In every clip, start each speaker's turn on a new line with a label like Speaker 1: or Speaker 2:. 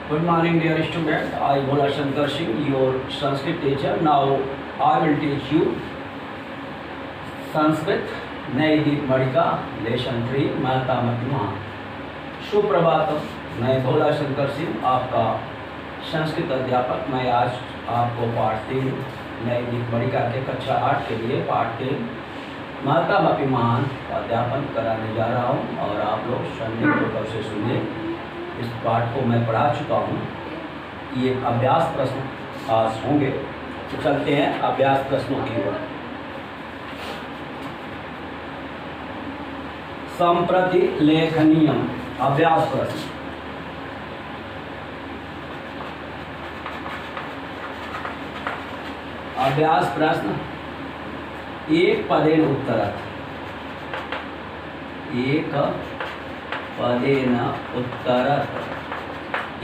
Speaker 1: Good morning, dear student. I Bhola Shankar Singh, your Sanskrit teacher. Now I will teach you Sanskrit नई दीपमणिका lesson 3 महता मतिमा। सुप्रभातम, मैं भोला शंकर सिंह आपका संस्कृत अध्यापक। मैं आज आपको पाठ 3 नई दीपमणिका के कक्षा 8 के लिए पाठ 3 महता मतिमान का अध्यापन कराने जा रहा हूँ और आप लोग संयुक्त से सुनिए। इस पाठ को मैं पढ़ा चुका हूँ। ये अभ्यास प्रश्न आज होंगे, तो चलते हैं अभ्यास प्रश्नों की ओर। संप्रति लेखनीय अभ्यास प्रश्न। अभ्यास प्रश्न एक पदेन उत्तरत्। एक पदेन उत्तरत्।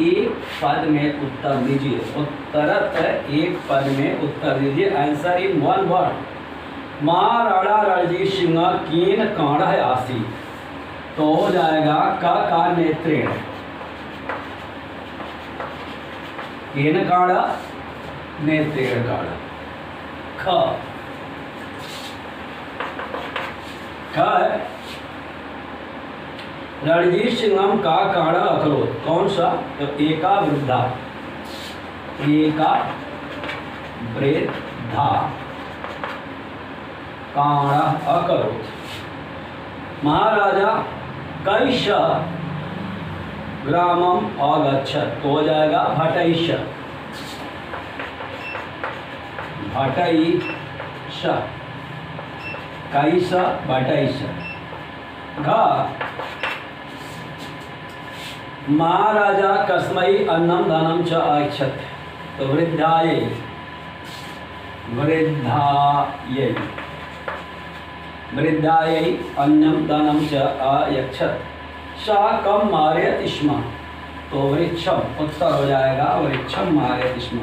Speaker 1: एक पद में उत्तर दीजिए। उत्तरत् एक पद में उत्तर दीजिए। Answer in one word. Maharana Ranjit Singh कीन कांड आसी, तो हो जाएगा का नेत्रेण। कीन कांड नेत्रेण कांड। ख रणजीत सिंह का कांड अकरोत। कौन सा? तो एका वृद्धा। एका वृद्धा कांड अकरोत। महाराजा कैश ग्रामम अगच्छत, तो हो जाएगा भटैश। भटैश कैश भटैश। महाराजा कस्मै अन्नम दानम च ऐच्छत्, तो वृद्धायै। वृद्धायै वृद्धायै अन्नम दानम च ऐच्छत्। सा कम मारयत स्म, तो वृक्षम उत्तर हो जाएगा। वृक्षम मारयत स्म।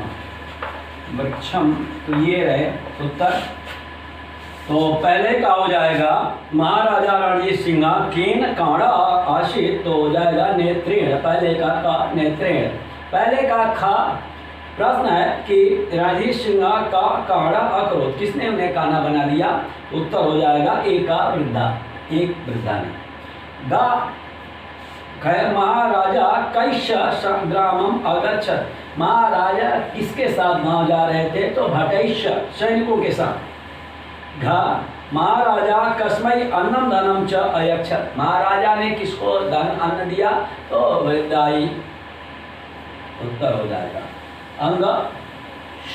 Speaker 1: वृक्षम, तो ये रहे उत्तर। तो पहले का हो जाएगा महाराजा रणजीत सिंह कीन कांड आशित, तो हो जाएगा नेत्रेण। पहले का नेत्रेण। पहले का खा प्रश्न है कि रणजीत सिंह का कांड अकरोत, किसने उन्हें काना बना दिया? उत्तर हो जाएगा एका वृद्धा, एक वृद्धा ने। गा खैर महाराजा कैश संग्रामम अगच्छत, महाराजा किसके साथ गांव जा रहे थे? तो भटैश सैनिकों के साथ। घा महाराजा कस्मै अन्नम धनम च अयच्छत, महाराजा ने किसको धन अन्न दिया? तो वृद्धाई, उत्तर हो जाएगा। अंग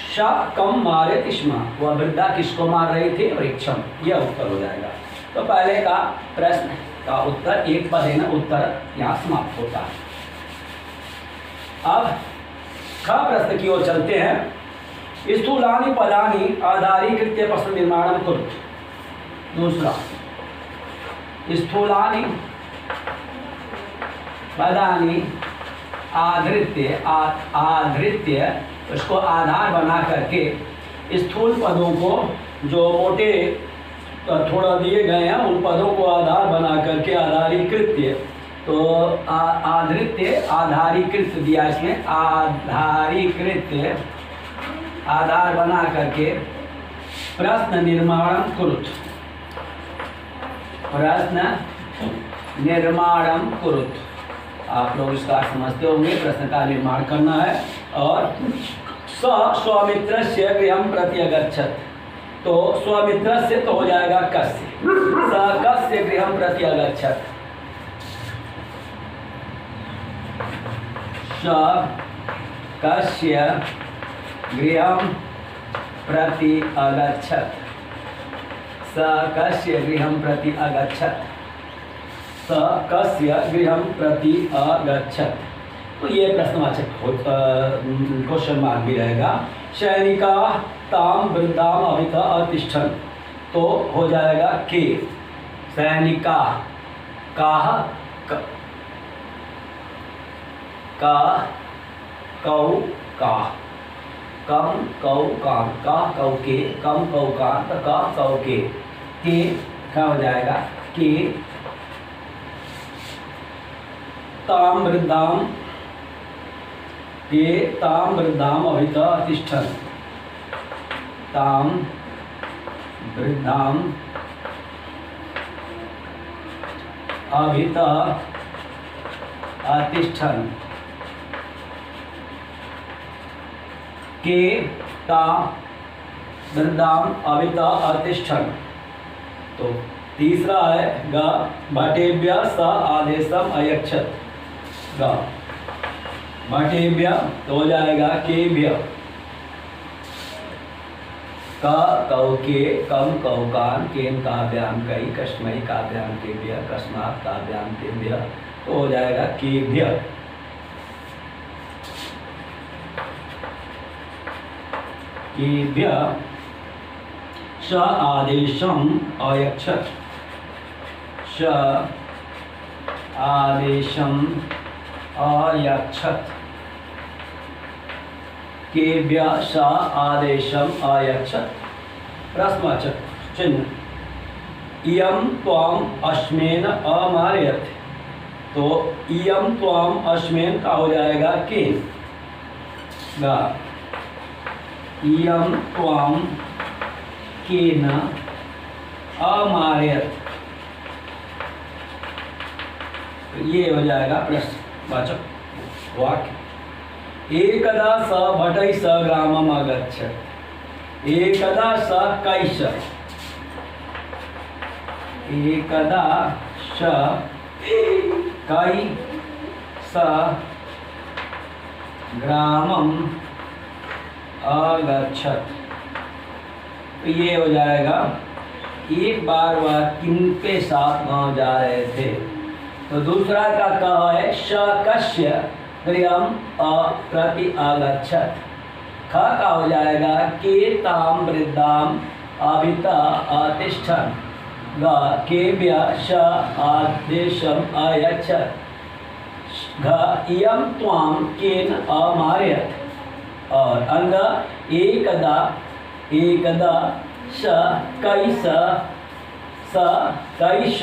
Speaker 1: श कम मारे स्म, वह वृद्धा किसको मार रही थी? वृक्षम, यह उत्तर हो जाएगा। तो पहले का प्रश्न का उत्तर एक पद है ना, उत्तर यहाँ समाप्त होता है। अब ख प्रश्न की ओर चलते हैं। स्थूलानि पदानि आधारीकृत्य प्रश्न निर्माणं कुरुत। दूसरा, स्थूलानि पदानि आधृत्य आधृत्य, उसको आधार बना करके स्थूल पदों को, जो मोटे थोड़ा दिए गए हैं, उन पदों को आधार बना करके आधारीकृत्य, तो आधृत्य आधारीकृत दिया इसमें। आधारीकृत्य आधार बना करके प्रश्न निर्माणम कुरुत। प्रश्न निर्माणम कुरुत। आप लोग इसका समझते होंगे, प्रश्न का निर्माण करना है। और स्वमित्र से गृहम प्रति अगच्छत, तो स्वमित्र से तो हो जाएगा कस्य। स कस्य गृहम प्रति अगच्छत। स कस्य गृहं प्रति अगच्छत। स कस्य गृहं प्रति अगच्छत। स कस्य गृहं प्रति अगच्छत। तो ये प्रश्नवाचक क्वेश्चन मार्क भी रहेगा। सैनिका ताम वृद्धाम अभित अतिष्ठन्, तो हो जाएगा के। सैनिका काह का कौ का कम कौ काम का कौ के कम कौ का का कौ के क्या हो जाएगा? के ताम वृद्धाम के ताम वृद्धाम अभिता तिष्ठन्, ताम वृद्धाम अभिता अतिष्ठन्, के ताम वृद्धाम अभिता अतिष्ठन्। तो तीसरा है ग भटेभ्य स आदेशम अयक्षत, ग भटेभ्य तो हो जाएगा केभ्य, का कौ के, कम कौकान, केन काव्याम कई, कस्मई काव्याम केभ्य, कस्मात् काव्याम तेभ्य, तो हो जाएगा केभ्य। केभ्य स आदेशम अयक्षत, स आदेशम अयक्षत, केभ्य स आदेशम अयक्षत। प्रश्नवाचक चिन्ह, इयं त्वाम अश्मेन अमारयत, तो इयं त्वाम अश्मेन का हो जाएगा केन, गा इयं त्वाम केन अमारयत, तो ये हो जाएगा प्रश्नवाचक वाक्य। एकदा स भटै स ग्रामम अगच्छत्, एकदा स कैश, एकदा स कै स ग्रामम अगच्छत्, तो ये हो जाएगा एक बार वह किनके साथ गाँव जा रहे थे। तो दूसरा का कहा है स कस्य गृहम अप्रति आगच्छत्, ख का हो जाएगा के ताम वृद्धाम अभिता अतिष्ठन्, ग केभ्य स आदेशम अयच्छत्, घ इयं त्वाम केन अमारयत, और अंग एकदा, एकदा स कैश, स कैश,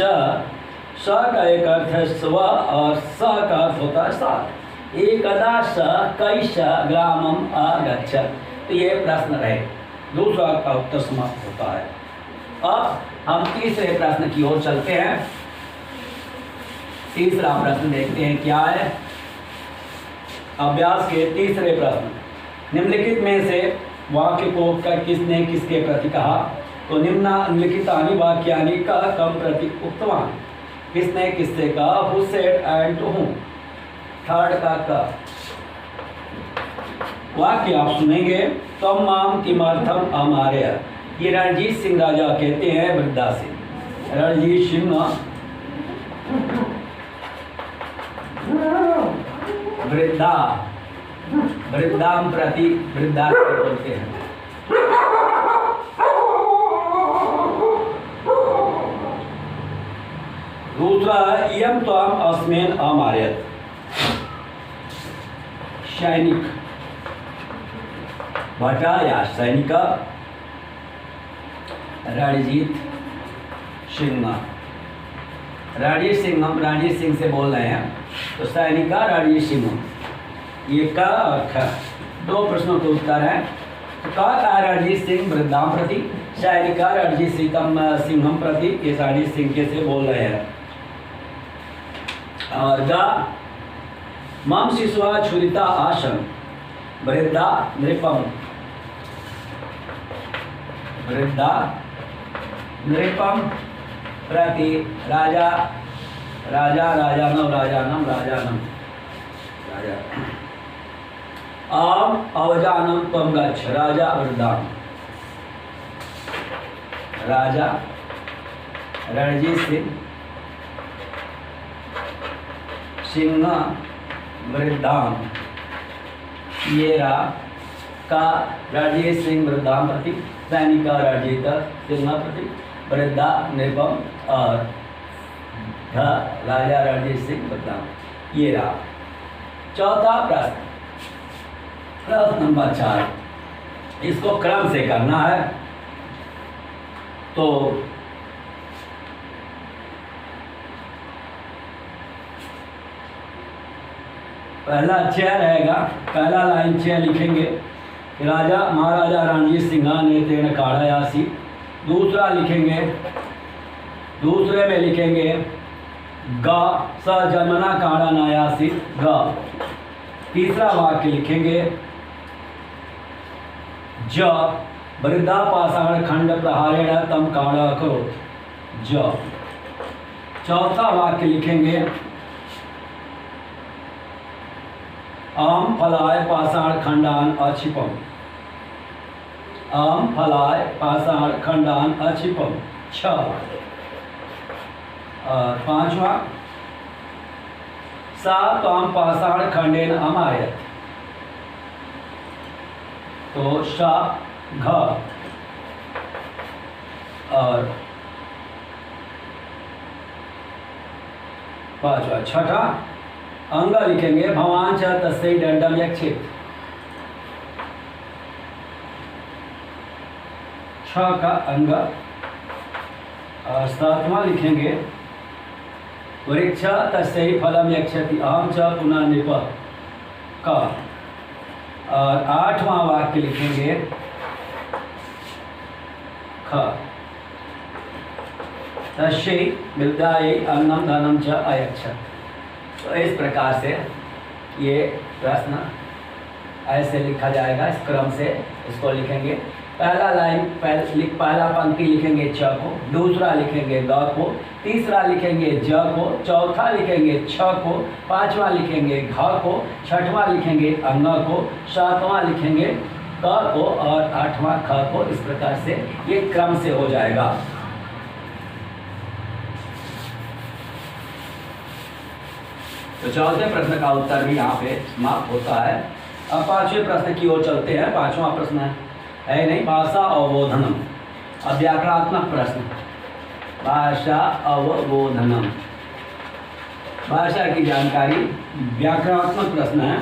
Speaker 1: स का एक अर्थ है स्व और स का अर्थ होता है साथ। एकदा स कैश ग्रामम अगच्छत्, तो ये प्रश्न रहे, दूसरा का उत्तर समाप्त होता है। अब हम तीसरे प्रश्न की ओर चलते हैं। तीसरा प्रश्न देखते हैं क्या है। अभ्यास के तीसरे प्रश्न, निम्नलिखित में से वाक्य को किसने किसके प्रति कहा, तो निम्नलिखितानि वाक्यानि का कम प्रति उक्तवान, किसने किससे कहा, who said and to whom. Third का वाक्य आप सुनेंगे, तम माम किमर्थम अमारय, ये रणजीत सिंह राजा कहते हैं वृद्धा से। रणजीत सिंह वृद्धा, वृद्धाम प्रति वृद्धा बोलते हैं। दूसरा है इयं त्वाम अस्मेन अमारयत, सैनिक भटा या सैनिक रणजीत सिंह, रणजीत सिंह, हम रणजीत सिंह से बोल रहे हैं, तो सैनिका रणजीत सिंह, ये का और ख, दो प्रश्नों के उत्तर हैं। तो का रणजीत सिंह वृद्धाम प्रति, सैनिका रणजीत सिंहम प्रति, ये रणजीत सिंह के से बोल रहे हैं। और गा मम शिशुआ छुरिता आसन, वृद्धा नृपम, वृद्धा नृपम प्रति राजा, राजा राजानम राजानम राजानम राजा, आम अवजानम त्वं गच्छ, राजा वृद्धाम, राजा रणजीत सिंह सिंह वृद्धाम, ये रहा का रणजीत सिंह वृद्धाम प्रति, सैनिका रणजीत सिंह प्रति, वृद्धा निपम और राजा रणजीत सिंह वृद्धाम, ये रहा। चौथा प्रश्न, प्रश्न नंबर 4, इसको क्रम से करना है। तो पहला च रहेगा, पहला लाइन च लिखेंगे, राजा महाराजा रणजीत सिंह ने तेन काढ़ायासी। दूसरा लिखेंगे, दूसरे में लिखेंगे ग स जन्मना काढ़ा नायासी ग। तीसरा वाक्य लिखेंगे ज वृद्धा पाषाण खंड प्रहारेण तम काढ़ा करो ज। चौथा वाक्य लिखेंगे आम फलाय पाषाण खंडान अक्षिपम, आम फलाय पाषाण खंडान अक्षिपम छ। और पांचवा सा ताम पाषाण खंडेन अमायत, तो श घ। और पांचवा छठा अंग लिखेंगे भवान च तस्यै दंडम यक्षित, छ का अंग। और सातवां लिखेंगे वृक्ष तस्यै फलम यक्षति अहम च पुनः नृप का। और आठवां वाक्य लिखेंगे ख तस्यै विद्यायै अन्नम धनम च अयच्छत्। तो इस प्रकार से ये प्रश्न ऐसे लिखा जाएगा, इस क्रम से इसको लिखेंगे। पहला लाइन पहला पंक्ति लिखेंगे च को, दूसरा लिखेंगे ग को, तीसरा लिखेंगे ज को, चौथा लिखेंगे छ को, पांचवा लिखेंगे घ को, छठवां लिखेंगे अंग को, सातवां लिखेंगे क को और आठवां ख को। इस प्रकार से ये क्रम से हो जाएगा। तो चौथे प्रश्न का उत्तर भी यहाँ पे समाप्त होता है। अब पांचवें प्रश्न की ओर चलते हैं। पांचवा प्रश्न है नहीं, भाषा अवबोधनम। अब व्याकरणात्मक प्रश्न, भाषा अवबोधनम, भाषा की जानकारी। व्याकरणात्मक प्रश्न है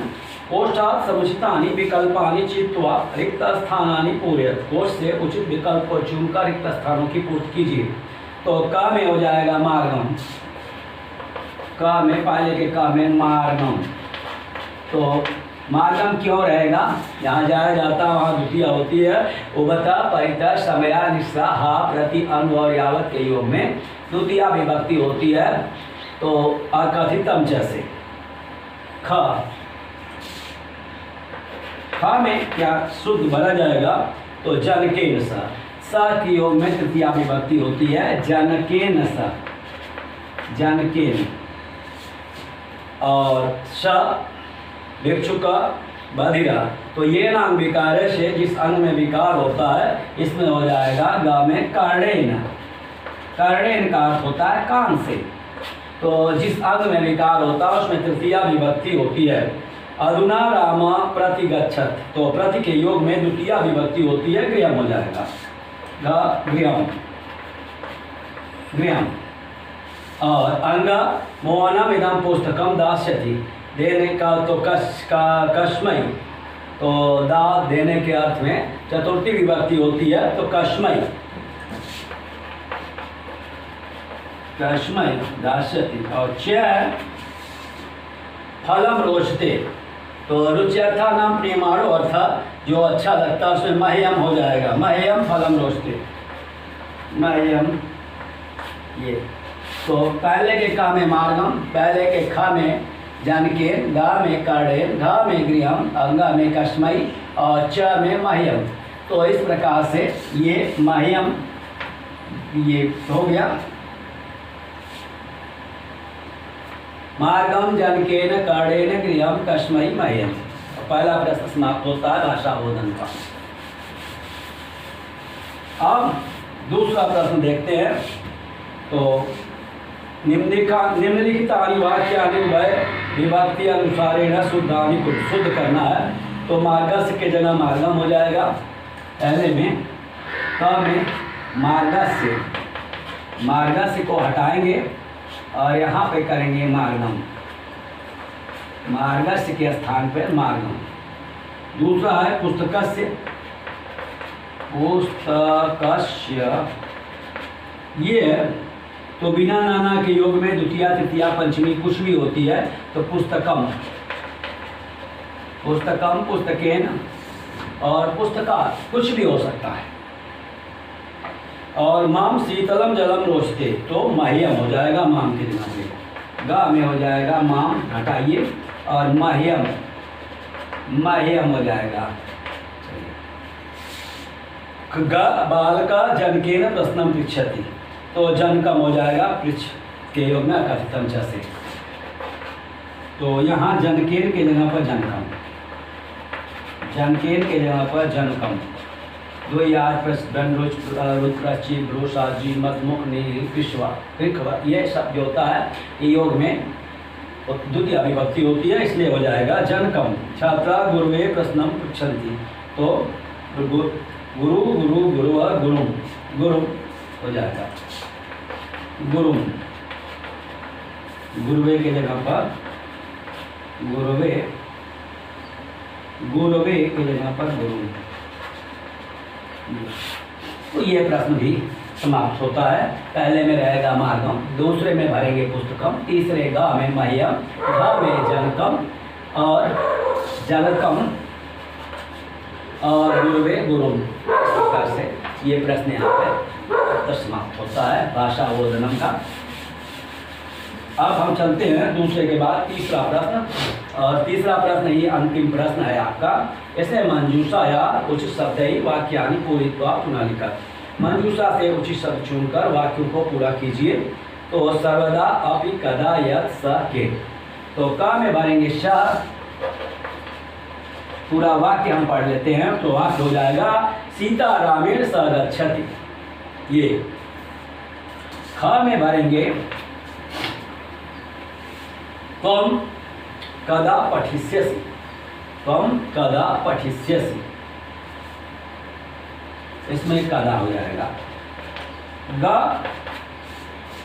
Speaker 1: कोष्ठात् समुचितानि विकल्पानि चित्वा रिक्त स्थानानि पूरयत। कोष्ठ से उचित विकल्प को चुनकर रिक्त स्थानों की पूर्ति कीजिए। तो क में हो जाएगा मार्गम, क में पहले के क में मार्गम। तो मार्गम क्यों रहेगा, यहाँ जाया जाता वहाँ द्वितीय होती है। उभता परिता समया निस्सा हा प्रति अनुभव यावत के योग में द्वितीय विभक्ति होती है। तो अकथितम जैसे ख में क्या शुद्ध भरा जाएगा, तो जनकेन सा, सा के योग में तृतीय विभक्ति होती है जनकेन सा, जनकेन। और स भिक्षुक बधिरा, तो ये नाम विकार से जिस अंग में विकार होता है इसमें हो जाएगा ग में कर्णेन। कर्णेन का अर्थ होता है कान से। तो जिस अंग में विकार होता है उसमें तृतीय विभक्ति होती है। अधुना राम प्रतिगच्छत, तो प्रति के योग में द्वितीय विभक्ति होती है, गृहम हो जाएगा गृहम, गृहम। और अंग मोहनम इदम पुस्तकम दास्यति, देने का तो कस्मई, तो दा देने के अर्थ में चतुर्थी विभक्ति होती है, तो कस्मई, कस्मई दास्यति। और च फलम रोचते, तो रुच्यर्था नाम प्रेमाणु अर्थ जो अच्छा लगता है उसमें मह्यम हो जाएगा, मह्यम फलम रोचते, मह्यम। ये तो पहले के का में मार्गम, पहले के ख में जानकेन, गा में कर्णेन, घ में गृहम, अंगा में कस्मई और च में मह्यम। तो इस प्रकार से ये मह्यम ये हो गया। मार्गम जनकेन कर्णेन गृहम कस्मई मह्यम। पहला प्रश्न समाप्त होता है भाषा बोधन का। अब दूसरा प्रश्न देखते हैं। तो निम्नलिखितानि वाक्यानि वै विभक्ति अनुसारेण शुद्धानि को शुद्ध करना है। तो मार्गस्य के जगह मार्गम हो जाएगा। पहले में क में मार्गस्य, मार्गस्य को हटाएंगे और यहाँ पे करेंगे मार्गम, मार्गस्य के स्थान पर मार्गम। दूसरा है पुस्तकस्य, पुस्तकस्य, ये तो बिना नाना के योग में द्वितीय तृतीया पंचमी कुछ भी होती है, तो पुस्तकम, पुस्तकम, पुस्तकेन और पुस्तकात् कुछ भी हो सकता है। और माम शीतलम जलम रोचते, तो मह्यम हो जाएगा माम की जगह पे, गा में हो जाएगा माम हटाइए और मह्यम, मह्यम हो जाएगा। ग बालका जनकेन प्रश्नम पृच्छति, तो जन कम हो जाएगा पृच्छ के योग में कथितम च से, तो यहाँ जनकेन के जगह पर जनकम, जनकेन के जगह पर जनकम। दो याद रुद्राची भ्रूषाजी मधमुख निश्वा कृष्वा, ये सब जो होता है ये योग में द्वितीय विभक्ति होती है, इसलिए हो जाएगा जनकम। छात्रा गुरुवे प्रश्नम पृच्छन्ति, तो गुरु गुरु गुरुव गुरुम, गुरुम हो जाएगा गुरुम, गुरुवे के जगह पर गुरुवे, गुरुवे के जगह पर गुरु। तो ये प्रश्न भी समाप्त होता है। पहले में रहेगा मार्गम, दूसरे में भरेंगे पुस्तकम, तीसरे गा में मह्यम, घा में जनकम और जनकम और गुरुवे गुरुम। इस प्रकार से ये प्रश्न यहाँ पे समाप्त होता है भाषा बोधनम का। अब हम चलते हैं दूसरे के बाद तीसरा प्रश्न, और तीसरा प्रश्न ये अंतिम प्रश्न है आपका। इसमें मंजूषा या उचित शब्द ही वाक्यानि पूरित्वा पुनः लिखा, मंजूषा से उचित शब्द चुनकर वाक्यों को पूरा कीजिए। तो सर्वदा अपि कदा यत् स के, तो का में भरेंगे श, पूरा वाक्य हम पढ़ लेते हैं। तो वाक्य हो जाएगा सीता रामेण स गच्छति, ये ख में भरेंगे त्वं कदा पठिष्यसि, त्वं कदा पठिष्यसि, इसमें कदा हो जाएगा। ग,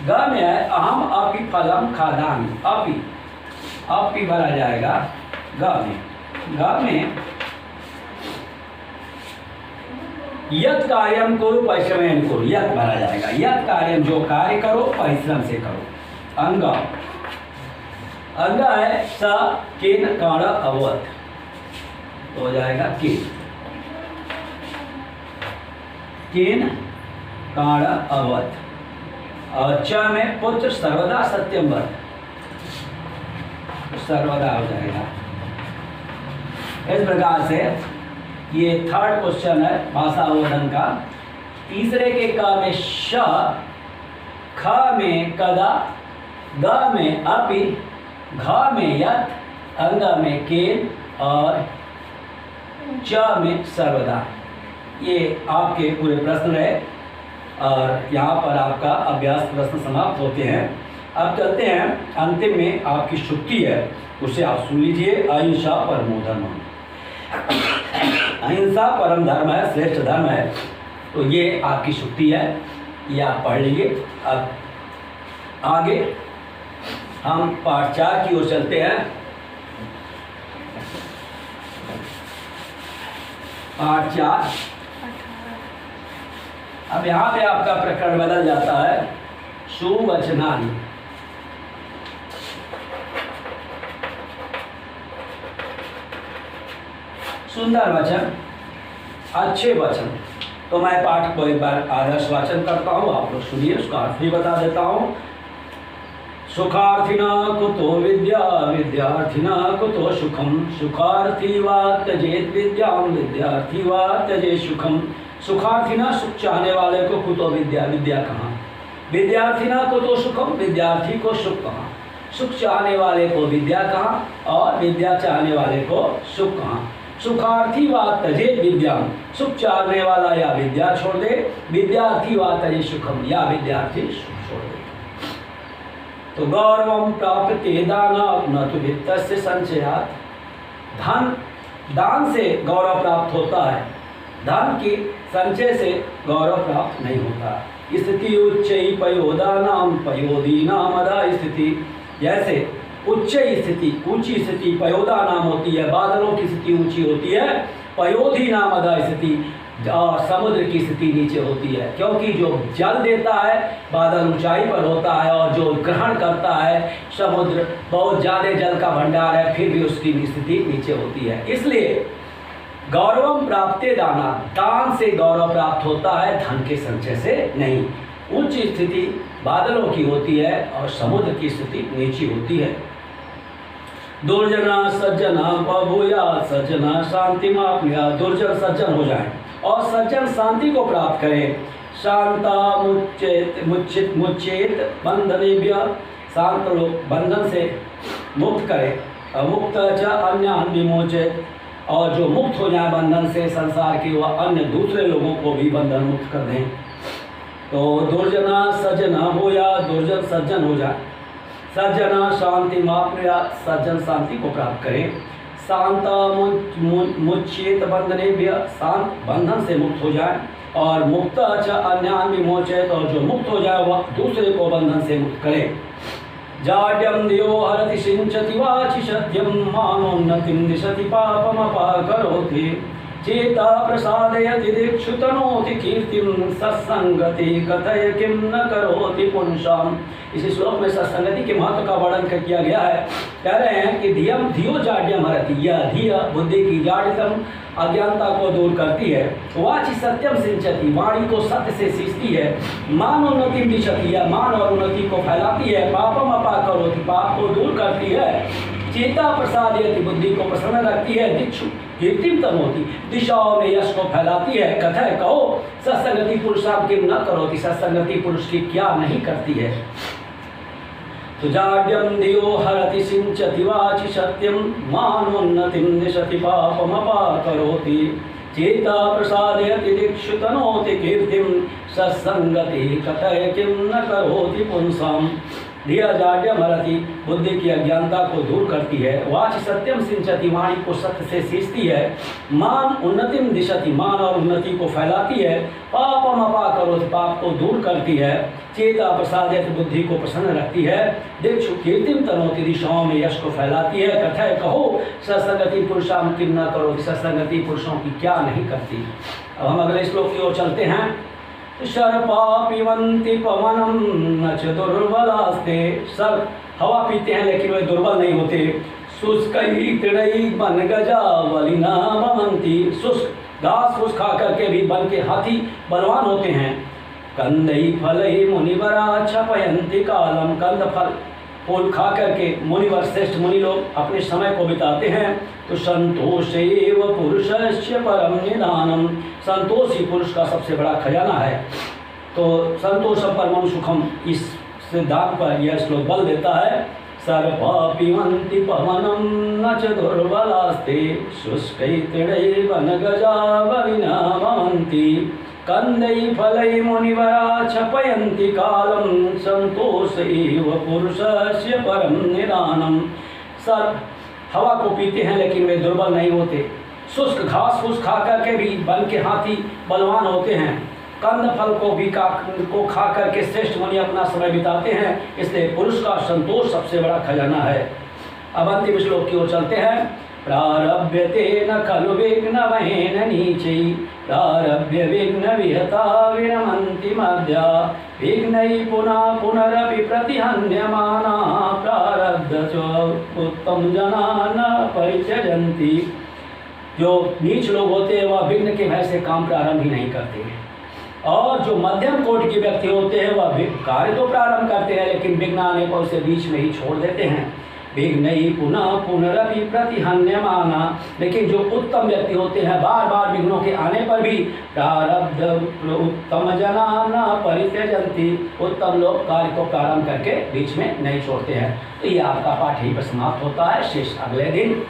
Speaker 1: ग में है अहम अपि फलम खादामि, अपि, अपि भरा जाएगा ग में। ग में यत् कार्यम कुरु परिश्रमेण कुरु, यत् भरा जाएगा, यत् कार्यम जो कार्य करो परिश्रम से करो। अंग, अंग है स केन काण अवत, तो हो जाएगा केन, केन काण अवत। और च में पुत्र सर्वदा सत्यम वद, सर्वदा हो जाएगा। इस प्रकार से ये थर्ड क्वेश्चन है भाषा बोधन का। तीसरे के क में श, ख में कदा, ग में अपि, घ में यत्, अंग में केन और च में सर्वदा। ये आपके पूरे प्रश्न रहे और यहाँ पर आपका अभ्यास प्रश्न समाप्त होते हैं। अब चलते हैं अंतिम में आपकी शुक्ति है, उसे आप सुन लीजिए। अहिंसा परमो धर्म, अहिंसा परम धर्म है, श्रेष्ठ धर्म है। तो ये आपकी शुक्ति है, ये आप पढ़ लीजिए। अब आगे हम पाठ 4 की ओर चलते हैं। पाठ 4, अब यहाँ पे आपका प्रकरण बदल जाता है। सुवचनानि, सुंदर वचन, अच्छे वचन। तो मैं पाठ को एक बार आदर्श वाचन करता हूँ, आप लोग सुनिए, उसका अर्थ भी बता देता हूँ। सुखार्थिना कुतो विद्या, विद्यार्थिना कुतो सुखम, सुखार्थी वा त्यजेत विद्यां, विद्यार्थी वा त्यजेत सुखम। सुखार्थिना सुख चाहने वाले को कुतो विद्या, विद्या कहाँ। विद्यार्थिना कुतो सुखम, विद्यार्थी को सुख कहाँ। सुख चाहने वाले को विद्या कहाँ और विद्या चाहने वाले को सुख कहाँ। सुखार्थी वा त्यजेत विद्यां, सुख चाहने वाला या विद्या छोड़ दे, विद्यार्थी वा त्यजेत सुखम, या विद्यार्थी सुख छोड़ दे। तो गौरवम प्राप्ते दानात् न तु वित्तस्य संचयात्, धन, दान से गौरव प्राप्त होता है, धन की संचय से गौरव प्राप्त नहीं होता। स्थिति उच्चै पयोदानाम पयोदीनाम अधा स्थिति, जैसे उच्च स्थिति, ऊंची स्थिति, पयोदा नाम होती है, बादलों की स्थिति ऊंची होती है, पयोधी नामदा स्थिति, और समुद्र की स्थिति नीचे होती है, क्योंकि जो जल देता है बादल ऊंचाई पर होता है, और जो ग्रहण करता है समुद्र बहुत ज़्यादा जल का भंडार है, फिर भी उसकी स्थिति नीचे होती है। इसलिए गौरवम प्राप्ते दाना, दान से गौरव प्राप्त होता है, धन के संचय से नहीं। उच्च स्थिति बादलों की होती है और समुद्र की स्थिति नीची होती है। दुर्जना सज्जना बभूया सज्जना शांति मापया, दुर्जन सज्जन हो जाए और सज्जन शांति को प्राप्त करें। शांता मुच्चेत बंधनेभ्य, शांत लोग बंधन से मुक्त करें। मुक्त च अन्यान विमोचेत, और जो मुक्त हो जाए बंधन से संसार के, वह अन्य दूसरे लोगों को भी बंधन मुक्त कर दें। तो दुर्जना सज्जना हो या दुर्जन सज्जन हो जाए। सज्जना शांति मापया, सज्जन शांति को प्राप्त करें। शांता मुच्चेत बंधनेभ्य, शांत बंधन से मुक्त हो जाए। और मुक्त च अन्यान विमोचेत, और जो मुक्त हो जाए वह दूसरे को बंधन से मुक्त करे। जाड्यम दियो हरति सिंचति वाचि सत्यम, मानोन्नतिं दिशति पापमपाकरोति। चेता प्रसादयति दीक्षुतनोति कीर्तिं, सत्संगति कथय किं न करोति पुंसाम। इस श्लोक में सत्संगति के महत्व का वर्णन किया गया है। कह रहे हैं कि धियम धियो जाड्यम हरति, यह धिया बुद्धि की जाड्यतम अज्ञानता को दूर करती है। वाचि सत्यम सिंचति, वाणी को सत्य से सींचती है। मान उन्नति दिशति, यह मान और उन्नति को फैलाती है। पापम अपाकरोति, पाप को दूर करती है। चेता प्रसादयति, बुद्धि को प्रसन्न रखती है। दिक्षु कीर्तिम तनोति, दिशाओं में यश को फैलाती है। कथय कहो सत्संगति पुरुषाम किम न करोति, सत्संगति पुरुष की क्या नहीं करती है। तो जाड्यम दियो हरति सिंचति वाचि सत्यम, मानोन्नतिं दिशति पापमपाकरोति। चेता प्रसादयति दीक्षुतनोति कीर्तिं, सत्संगति कथय किं न करोति पुंसाम। धिया जाड्यम हरति, बुद्धि की अज्ञानता को दूर करती है। वाचि सत्यम सिंचति, वाणी को सत्य से सींचती है। मान उन्नतिम दिशति, मान और उन्नति को फैलाती है। पापम अपाकरोति, पाप को दूर करती है। चेता प्रसादयति, बुद्धि को प्रसन्न रखती है। दिक्षु कीर्तिम तनोति, दिशाओं में यश को फैलाती है। कथय कहो सत्संगति पुरुषाम किम न करोति, सत्संगति पुरुषों की क्या नहीं करती। अब हम अगले श्लोक की ओर चलते हैं। शर्पा पिबन्ति पवनम न च दुर्बलास्ते, सर्प हवा पीते हैं लेकिन वे दुर्बल नहीं होते। शुष्कैः तृणैः वनगजा बलिना भवन्ति, शुष्क घास फूस खा करके भी वन के हाथी बलवान होते हैं। कंदैः फलैः मुनिवरा क्षपयन्ति कालम, कंद फल फूल खा करके मुनिवर श्रेष्ठ मुनि लोग अपने समय को बिताते हैं। तो संतोषेव पुरुषस्य परम निधानम, संतोष ही पुरुष का सबसे बड़ा खजाना है। तो संतोषम परमम सुखम, इस सिद्धांत पर यह श्लोक बल देता है। सर्पा पिबन्ति पवनम न च दुर्बलास्ते, शुष्कैः तृणैः वनगजा बलिना भवन्ति। कंदैः फलैः मुनिवरा क्षपयन्ति कालम, संतोषैव पुरुषस्य परम निधानम। सर्प हवा को पीते हैं लेकिन वे दुर्बल नहीं होते। शुष्क घास फूस खा करके भी वन के हाथी बलवान होते हैं। कंद फल को खा करके श्रेष्ठ मुनि अपना समय बिताते हैं। इसलिए पुरुष का संतोष सबसे बड़ा खजाना है। अब अंतिम श्लोक की ओर चलते हैं। प्रारभ्यते न खलु विघ्न वहेन नीचै, प्रारभ्य विघ्न विहता विरमन्ति मध्या। विघ्नैः पुनः पुनरपि प्रतिहन्यमाना, प्रारब्ध च उत्तम जना न परित्यजन्ति। जो नीच लोग होते हैं वह विघ्न के भय से काम प्रारंभ ही नहीं करते हैं, और जो मध्यम कोटि के व्यक्ति होते हैं वह कार्य तो प्रारंभ करते हैं लेकिन विघ्न आने पर उसे बीच में ही छोड़ देते हैं। विघ्नैः पुनः पुनरपि प्रतिहन्यमाना, लेकिन जो उत्तम व्यक्ति होते हैं बार बार विघ्नों के आने पर भी प्रारब्ध उत्तम जना न परित्यजन्ति, उत्तम लोग कार्य को प्रारंभ करके बीच में नहीं छोड़ते हैं। तो ये आपका पाठ यहीं पर समाप्त होता है। शेष अगले दिन